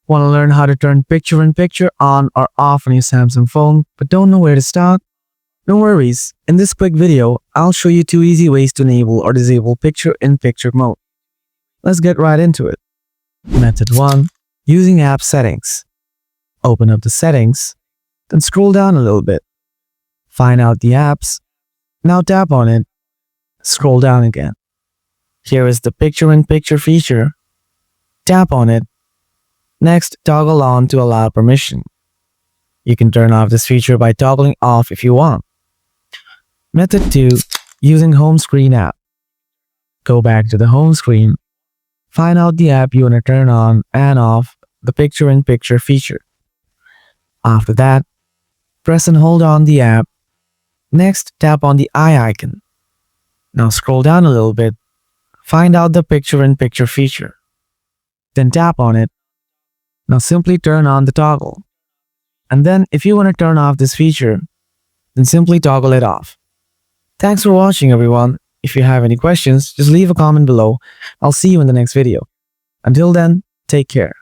Want to learn how to turn picture-in-picture on or off on your Samsung phone, but don't know where to start? No worries. In this quick video, I'll show you 2 easy ways to enable or disable picture-in-picture mode. Let's get right into it. Method 1. Using app settings. Open up the settings, then scroll down a little bit. Find out the apps. Now tap on it. Scroll down again. Here is the picture-in-picture feature. Tap on it. Next, toggle on to allow permission. You can turn off this feature by toggling off if you want. Method 2. Using home screen app. Go back to the home screen. Find out the app you want to turn on and off the picture-in-picture feature. After that, press and hold on the app. Next, tap on the eye icon. Now scroll down a little bit. Find out the picture-in-picture feature. Then tap on it. Now simply turn on the toggle. And then if you want to turn off this feature, then simply toggle it off. Thanks for watching, everyone. If you have any questions, just leave a comment below. I'll see you in the next video. Until then, take care.